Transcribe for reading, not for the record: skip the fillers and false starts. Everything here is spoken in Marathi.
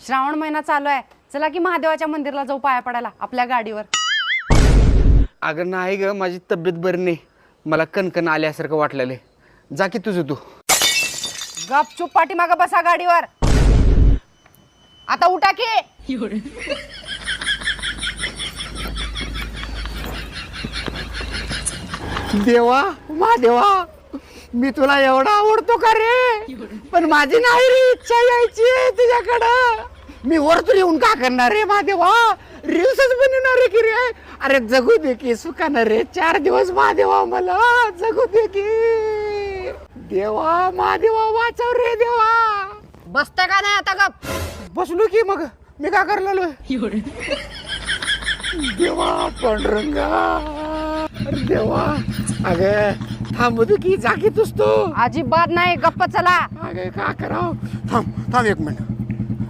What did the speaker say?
श्रावण महिना चालू आहे, चला की महादेवाच्या मंदिरला जाऊ पाया पडायला आपल्या गाडीवर. अगं नाही ग, माझी तब्येत बरी नाही, मला कणकण आल्यासारखं वाटलेलं आहे. जा की तुझं तू. गपचूप पाठीमागं बसा गाडीवर. आता उठा की. देवा महादेवा, मी तुला एवढा आवडतो का रे? पण माझी नाही रे इच्छा यायची आहे तुझ्याकडं. मी वरतून येऊन का करणार रे महादेवा? रील्सच बनवणार रे की रे. अरे जगू दे की सुखानं रे, 4 दिवस महादेवा मला जगू दे की. देवा महादेवा वाचव रे देवा. बसता का नाही आता गप? बसलो की मग मी का करलेलो? देवा पांडुरंगा, अरे देवा. अगं थांबू दे की, जागी तुस तो. अजिबात नाही, गप्प चला. अगं का करावं? थांब थांब 1 मिनिट.